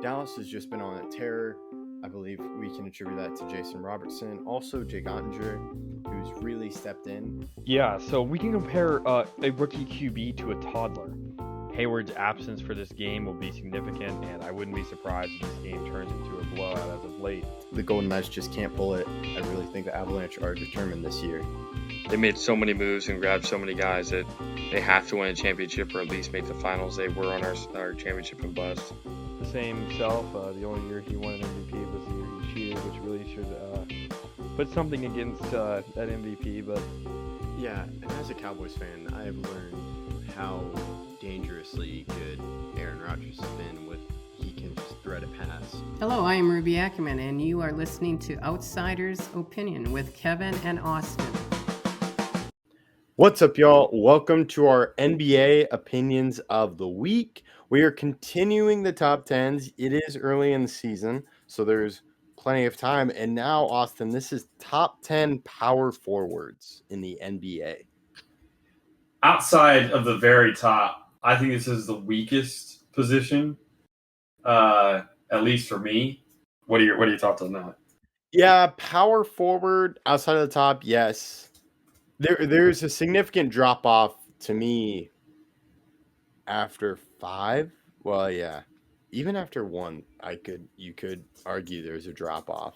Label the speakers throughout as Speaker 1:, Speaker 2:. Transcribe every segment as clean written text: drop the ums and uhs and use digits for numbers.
Speaker 1: Dallas has just been on a tear. I believe we can attribute that to Jason Robertson. Also, Jake Ottinger, who's really stepped in.
Speaker 2: Yeah, so we can compare a rookie QB to a toddler. Hayward's absence for this game will be significant, and I wouldn't be surprised if this game turns into a blowout as of late.
Speaker 1: The Golden Knights just can't pull it. I really think the Avalanche are determined this year.
Speaker 3: They made so many moves and grabbed so many guys that they have to win a championship or at least make the finals. They were on our championship and bust.
Speaker 2: The same self, the only year he won an MVP was the year he cheated, which really should put something against that MVP. But
Speaker 1: yeah, and as a Cowboys fan, I have learned how dangerously good Aaron Rodgers has been with he can just thread a pass.
Speaker 4: Hello, I am Ruby Ackerman, and you are listening to Outsider's Opinion with Kevin and Austin.
Speaker 1: What's up, y'all? Welcome to our NBA Opinions of the Week. We are continuing the top 10s. It is early in the season, so there's plenty of time. And now, Austin, this is top 10 power forwards in the NBA.
Speaker 5: Outside of the very top, I think this is the weakest position, at least for me. What are your thoughts on that?
Speaker 1: Yeah, power forward outside of the top, yes. There's a significant drop off to me after 5. Well, yeah, even after 1, you could argue there's a drop off.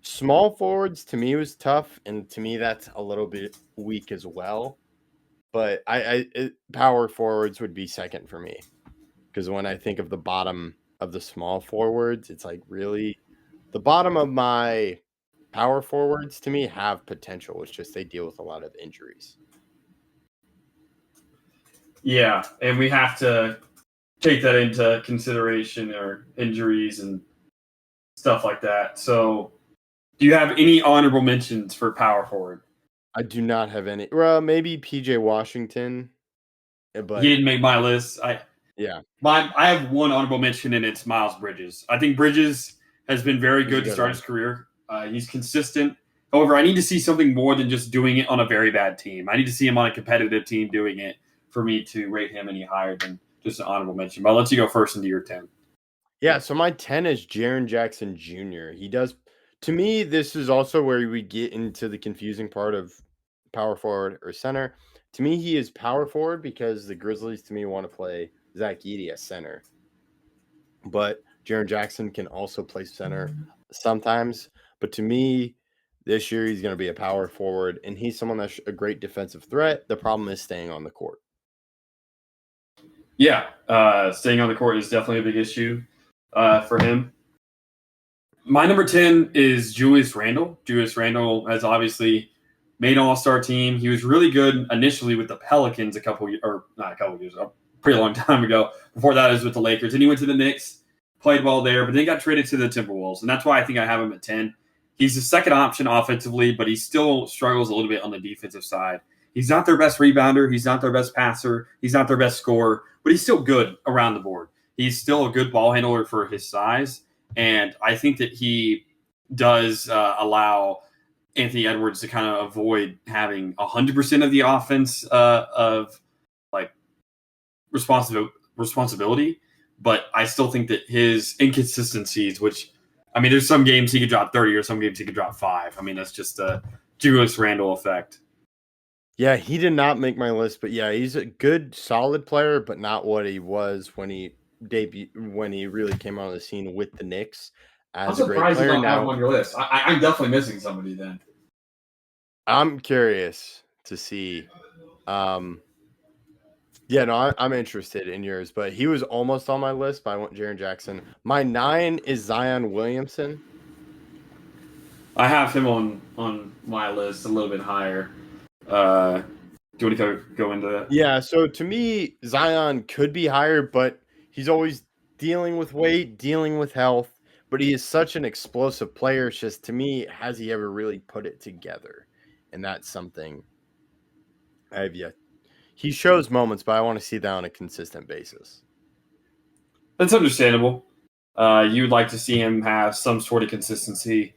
Speaker 1: Small forwards to me was tough, and to me that's a little bit weak as well. But power forwards would be second for me, because when I think of the bottom of the small forwards, it's like really the bottom of my power forwards to me have potential. It's just they deal with a lot of injuries.
Speaker 5: Yeah, and we have to take that into consideration, or injuries and stuff like that. So, do you have any honorable mentions for power forward?
Speaker 1: I do not have any. Well, maybe PJ Washington, but
Speaker 5: he didn't make my list. I have one honorable mention, and it's Miles Bridges. I think Bridges has been very good to start his career. He's consistent. However, I need to see something more than just doing it on a very bad team. I need to see him on a competitive team doing it for me to rate him any higher than just an honorable mention. But I'll let you go first into your 10.
Speaker 1: Yeah, so my 10 is Jaren Jackson Jr. He does, to me, this is also where we get into the confusing part of power forward or center. To me, he is power forward because the Grizzlies, to me, want to play Zach Edey at center. But Jaren Jackson can also play center sometimes. But to me, this year he's going to be a power forward, and he's someone that's a great defensive threat. The problem is staying on the court.
Speaker 5: Yeah, staying on the court is definitely a big issue for him. My number 10 is Julius Randle. Julius Randle has obviously made an all-star team. He was really good initially with the Pelicans a pretty long time ago. Before that, it was with the Lakers. And he went to the Knicks, played well there, but then got traded to the Timberwolves. And that's why I think I have him at 10. He's the second option offensively, but he still struggles a little bit on the defensive side. He's not their best rebounder. He's not their best passer. He's not their best scorer, but he's still good around the board. He's still a good ball handler for his size. And I think that he does allow Anthony Edwards to kind of avoid having 100% of the offense of like responsibility. But I still think that his inconsistencies, which, I mean, there's some games he could drop 30 or some games he could drop 5. I mean, that's just a Julius Randle effect.
Speaker 1: Yeah, he did not make my list, but yeah, he's a good, solid player, but not what he was when he really came on the scene with the Knicks as a great player.
Speaker 5: I'm surprised you don't have him on your list. I'm definitely missing somebody then.
Speaker 1: I'm curious to see. I'm interested in yours, but he was almost on my list, but I want Jaren Jackson. My 9 is Zion Williamson.
Speaker 5: I have him on my list a little bit higher. Do you want to go into that?
Speaker 1: Yeah, so to me, Zion could be higher, but he's always dealing with weight, dealing with health, but he is such an explosive player. It's just, to me, has he ever really put it together? And that's something I have yet. He shows moments, but I want to see that on a consistent basis.
Speaker 5: That's understandable. You would like to see him have some sort of consistency,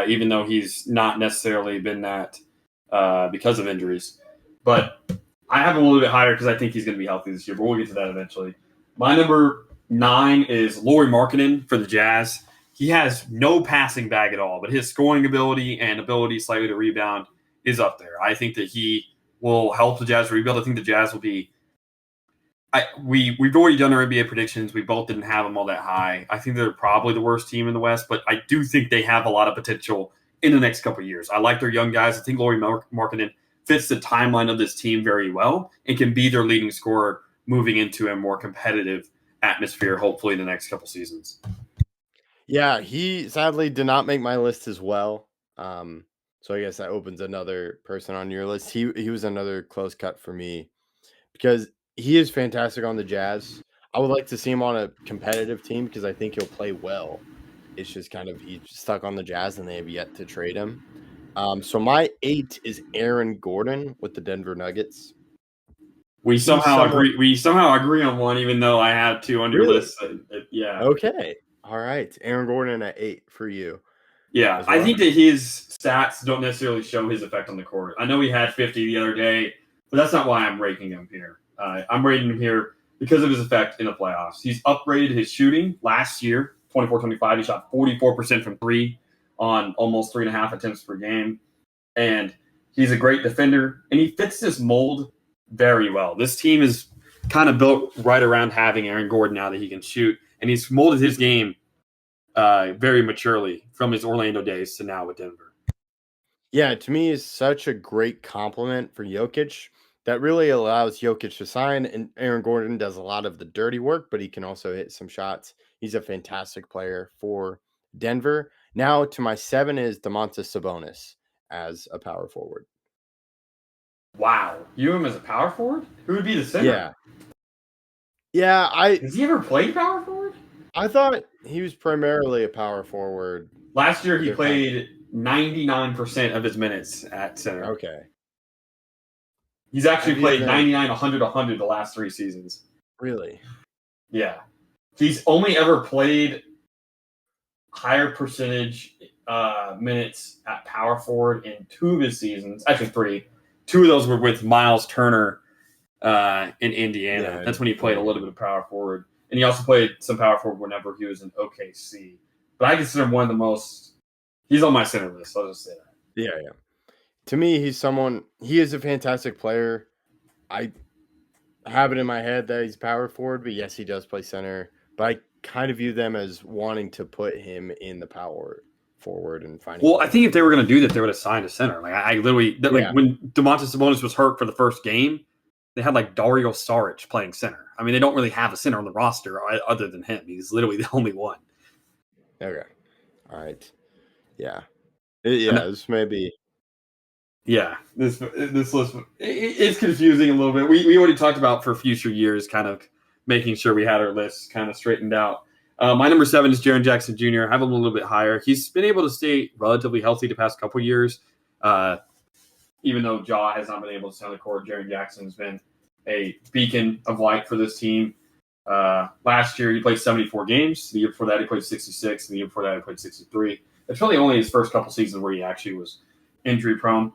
Speaker 5: even though he's not necessarily been that because of injuries. But I have him a little bit higher because I think he's going to be healthy this year, but we'll get to that eventually. My number 9 is Lauri Markkanen for the Jazz. He has no passing bag at all, but his scoring ability and ability slightly to rebound is up there. I think that he will help the Jazz rebuild. I think the Jazz will be we've already done our NBA predictions. We both didn't have them all that high. I think they're probably the worst team in the West, but I do think they have a lot of potential in the next couple of years. I like their young guys. I think Lauri Markkanen fits the timeline of this team very well and can be their leading scorer moving into a more competitive atmosphere, hopefully in the next couple seasons.
Speaker 1: Yeah, he sadly did not make my list as well. So I guess that opens another person on your list. He was another close cut for me because he is fantastic on the Jazz. I would like to see him on a competitive team because I think he'll play well. It's just kind of he's stuck on the Jazz and they have yet to trade him. So my 8 is Aaron Gordon with the Denver Nuggets.
Speaker 5: We somehow agree on one, even though I have 2 on your list. Yeah.
Speaker 1: Okay. All right. Aaron Gordon at 8 for you.
Speaker 5: Yeah,
Speaker 1: well.
Speaker 5: I think that his stats don't necessarily show his effect on the court. I know he had 50 the other day, but that's not why I'm ranking him here. I'm rating him here because of his effect in the playoffs. He's upgraded his shooting. Last year, 24-25, he shot 44% from 3 on almost 3.5 attempts per game. And he's a great defender, and he fits this mold very well. This team is kind of built right around having Aaron Gordon now that he can shoot, and he's molded his game very maturely from his Orlando days to now with Denver.
Speaker 1: Yeah, to me, is such a great compliment for Jokic that really allows Jokic to sign. And Aaron Gordon does a lot of the dirty work, but he can also hit some shots. He's a fantastic player for Denver. Now to my 7 is Domantas Sabonis as a power forward.
Speaker 5: Wow. You have him as a power forward? Who would be the center?
Speaker 1: Yeah.
Speaker 5: Has he ever played power forward?
Speaker 1: I thought he was primarily a power forward.
Speaker 5: Last year he played 99% of his minutes at center.
Speaker 1: Okay.
Speaker 5: He's actually played 99, 100, 100 the last 3 seasons.
Speaker 1: Really?
Speaker 5: Yeah. He's only ever played higher percentage minutes at power forward in 2 of his seasons. Actually 3. 2 of those were with Miles Turner in Indiana.
Speaker 1: Yeah,
Speaker 5: that's when he played a little bit of power forward. And he also played some power forward whenever he was in OKC. But I consider him one of the most – he's on my center list. I'll just say that.
Speaker 1: Yeah. To me, he is a fantastic player. I have it in my head that he's power forward, but yes, he does play center. But I kind of view them as wanting to put him in the power forward and finding.
Speaker 5: Well, I think if they were going to do that, they would have signed a center. Like I literally, when Domantas Sabonis was hurt for the first game, they had like Dario Saric playing center. I mean, they don't really have a center on the roster other than him. He's literally the only one.
Speaker 1: Okay. All right. Yeah. This may be.
Speaker 5: Yeah, this list it's confusing a little bit. We already talked about for future years, kind of making sure we had our lists kind of straightened out. My number 7 is Jaren Jackson Jr. I have him a little bit higher. He's been able to stay relatively healthy the past couple years, even though Ja has not been able to stay on the court. Jaren Jackson has been a beacon of light for this team. Last year, he played 74 games. The year before that, he played 66. And the year before that, he played 63. It's really only his first couple seasons where he actually was injury prone.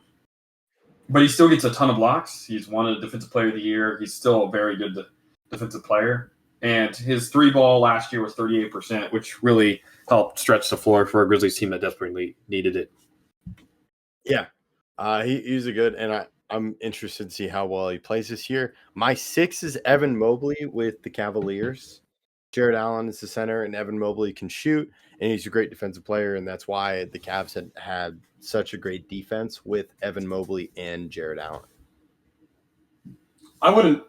Speaker 5: But he still gets a ton of blocks. He's won a Defensive Player of the Year. He's still a very good defensive player. And his 3-ball last year was 38%, which really helped stretch the floor for a Grizzlies team that desperately needed it.
Speaker 1: Yeah, he's a good, and I'm interested to see how well he plays this year. My 6 is Evan Mobley with the Cavaliers. Jared Allen is the center, and Evan Mobley can shoot, and he's a great defensive player, and that's why the Cavs had such a great defense with Evan Mobley and Jared Allen.
Speaker 5: I wouldn't.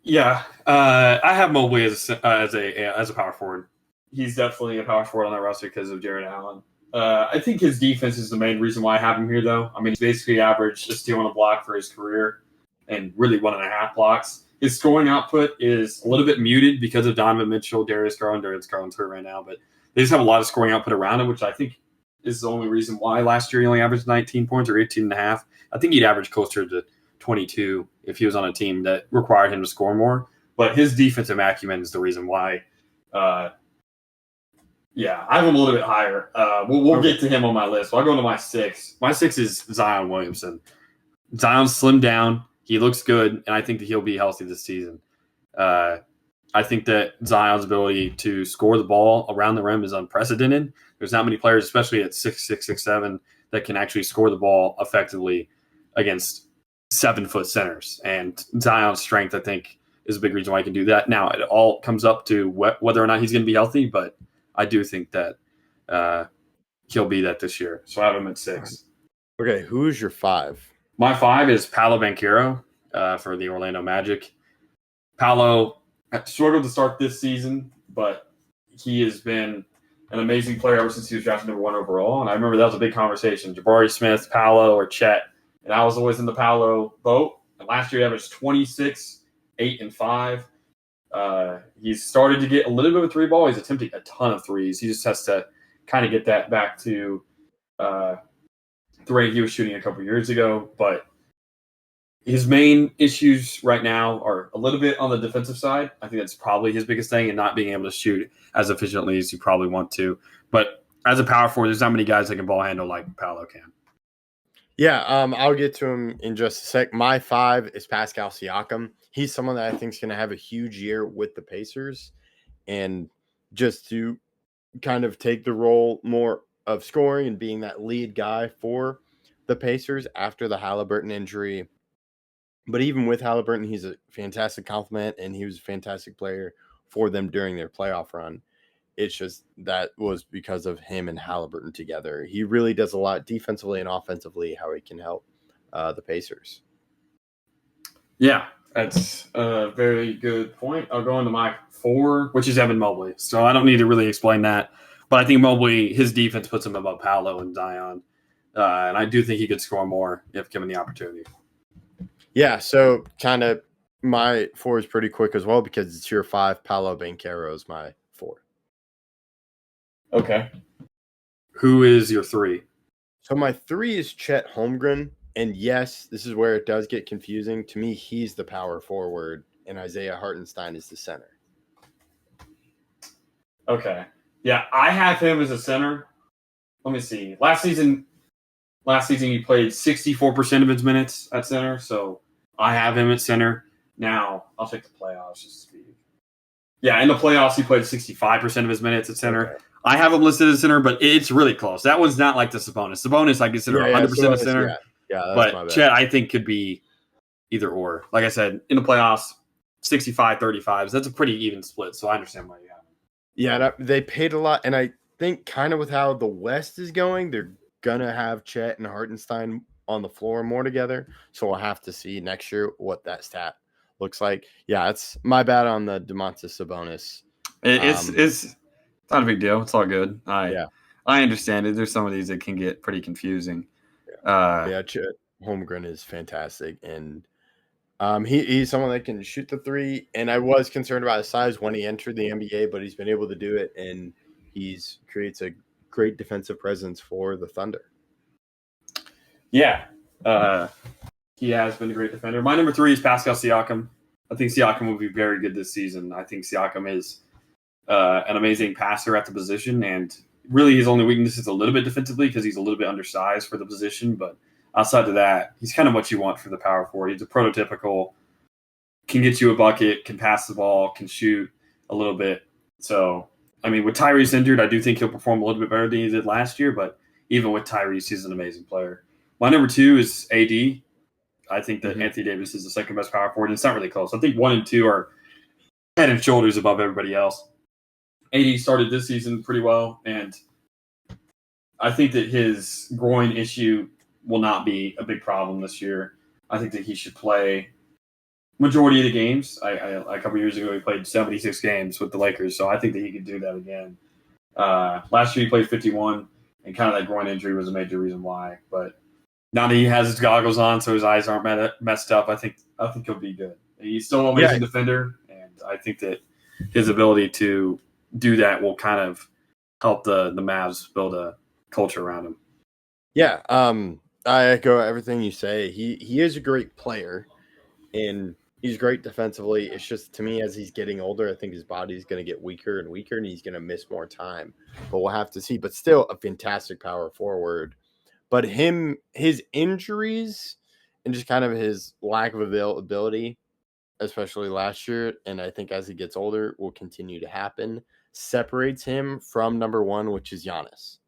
Speaker 5: Yeah, I have Mobley as a power forward. He's definitely a power forward on that roster because of Jared Allen. I think his defense is the main reason why I have him here, though. I mean, he's basically averaged a steal and a block for his career, and really 1.5 blocks. His scoring output is a little bit muted because of Donovan Mitchell, Darius Garland's hurt right now, but they just have a lot of scoring output around him, which I think is the only reason why last year he only averaged 19 points or 18.5. I think he'd average closer to 22 if he was on a team that required him to score more. But his defensive acumen is the reason why. I have him a little bit higher. We'll get to him on my list. So I'll go to my 6. My 6 is Zion Williamson. Zion's slimmed down. He looks good, and I think that he'll be healthy this season. I I think that Zion's ability to score the ball around the rim is unprecedented. There's not many players, especially at 6'6", 6'7", that can actually score the ball effectively against 7-foot centers. And Zion's strength, I think, is a big reason why he can do that. Now, it all comes up to whether or not he's going to be healthy, but I do think that he'll be that this year. So I have him at 6.
Speaker 1: Okay, who's your 5?
Speaker 5: My 5 is Paolo Banchero for the Orlando Magic. Paolo struggled to start this season, but he has been an amazing player ever since he was drafted number 1 overall. And I remember that was a big conversation. Jabari Smith, Paolo, or Chet. And I was always in the Paolo boat. And last year he averaged 26, 8, and 5. He's started to get a little bit of a 3-ball. He's attempting a ton of threes. He just has to kind of get that back to the rate he was shooting a couple years ago. But his main issues right now are a little bit on the defensive side. I think that's probably his biggest thing, and not being able to shoot as efficiently as you probably want to. But as a power forward, there's not many guys that can ball handle like Paolo can.
Speaker 1: Yeah, I'll get to him in just a sec. My 5 is Pascal Siakam. He's someone that I think is going to have a huge year with the Pacers, and just to kind of take the role more of scoring and being that lead guy for the Pacers after the Halliburton injury. But even with Halliburton, he's a fantastic compliment, and he was a fantastic player for them during their playoff run. It's just that was because of him and Halliburton together. He really does a lot defensively and offensively, how he can help the Pacers.
Speaker 5: Yeah, that's a very good point. I'll go into my 4, which is Evan Mobley. So I don't need to really explain that. But I think Mobley, his defense puts him above Paolo and Zion. And I do think he could score more if given the opportunity.
Speaker 1: Yeah, so kind of my 4 is pretty quick as well because it's your 5. Paolo Banchero is my 4.
Speaker 5: Okay. Who is your 3?
Speaker 1: So my 3 is Chet Holmgren. And yes, this is where it does get confusing. To me, he's the power forward, and Isaiah Hartenstein is the center.
Speaker 5: Okay. Yeah, I have him as a center. Let me see. Last season he played 64% of his minutes at center, so I have him at center. Now, I'll take the playoffs just to speak. Yeah, in the playoffs, he played 65% of his minutes at center.
Speaker 1: Okay.
Speaker 5: I have him listed as center, but it's really close. That one's not like the Sabonis. Sabonis, I consider 100% a center.
Speaker 1: Yeah, that's my
Speaker 5: but
Speaker 1: bad.
Speaker 5: Chet, I think, could be either or. Like I said, in the playoffs, 65-35. That's a pretty even split, so I understand why you have him.
Speaker 1: Yeah, they paid a lot, and I think kind of with how the West is going, they're going to have Chet and Hartenstein on the floor more together, so we'll have to see next year what that stat looks like. Yeah, it's my bad on the Domantas Sabonis.
Speaker 6: It's not a big deal. It's all good. I
Speaker 5: I
Speaker 6: understand it. There's some of these that can get pretty confusing.
Speaker 1: Chet Holmgren is fantastic, and he's someone that can shoot the three. And I was concerned about his size when he entered the NBA, but he's been able to do it, and he's creates a great defensive presence for the Thunder.
Speaker 5: Yeah, he has been a great defender. My number 3 is Pascal Siakam. I think Siakam will be very good this season. I think Siakam is an amazing passer at the position, and really his only weakness is a little bit defensively because he's a little bit undersized for the position. But outside of that, he's kind of what you want for the power forward. He's a prototypical, can get you a bucket, can pass the ball, can shoot a little bit. So, I mean, with Tyrese injured, I do think he'll perform a little bit better than he did last year. But even with Tyrese, he's an amazing player. My number 2 is AD. I think that Anthony Davis is the second best power forward. It's not really close. I think 1 and 2 are head and shoulders above everybody else. AD started this season pretty well, and I think that his groin issue will not be a big problem this year. I think that he should play majority of the games. A couple years ago, he played 76 games with the Lakers, so I think that he could do that again. Last year, he played 51, and kind of that groin injury was a major reason why. But now that he has his goggles on, so his eyes aren't messed up, I think he'll be good. He's still an amazing defender, and I think that his ability to do that will kind of help the Mavs build a culture around him.
Speaker 1: Yeah, I echo everything you say. He is a great player, and he's great defensively. It's just, to me, as he's getting older, I think his body's going to get weaker and weaker, and he's going to miss more time. But we'll have to see. But still a fantastic power forward. But his injuries and just kind of his lack of availability especially last year, and I think as he gets older, will continue to happen, separates him from number one, which is Giannis.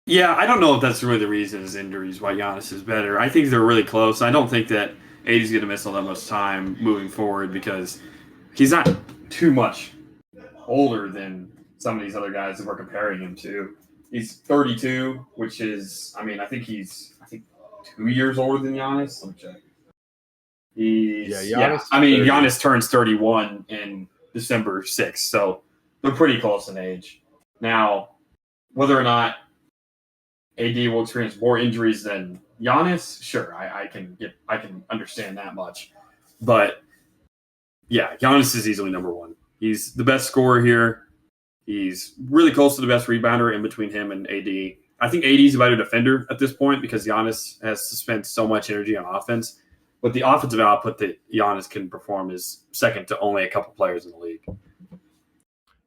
Speaker 5: Yeah, I don't know if that's really the reason is injuries why Giannis is better. I think they're really close. I don't think that AD's going to miss all that much time moving forward because he's not too much older than some of these other guys that we're comparing him to. He's 32, which is, I think he's 2 years older than Giannis. Let me check.
Speaker 1: Giannis.
Speaker 5: Giannis turns 31 in December 6th, so they're pretty close in age. Now, whether or not AD will experience more injuries than Giannis, sure, I can understand that much. But yeah, Giannis is easily number one. He's the best scorer here. He's really close to the best rebounder in between him and AD. I think AD is a better defender at this point because Giannis has spent so much energy on offense. But the offensive output that Giannis can perform is second to only a couple players in the league.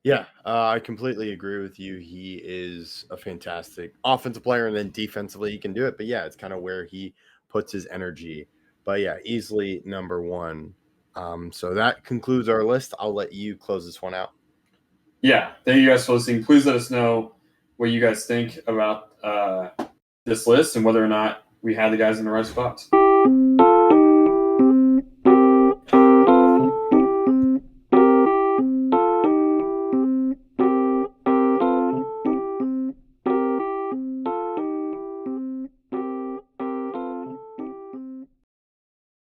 Speaker 1: Yeah, I completely agree with you. He is a fantastic offensive player, and then defensively he can do it. But yeah, it's kind of where he puts his energy. But yeah, easily number one. So that concludes our list. I'll let you close this one out.
Speaker 5: Yeah, thank you guys for listening. Please let us know what you guys think about this list and whether or not we had the guys in the right spots.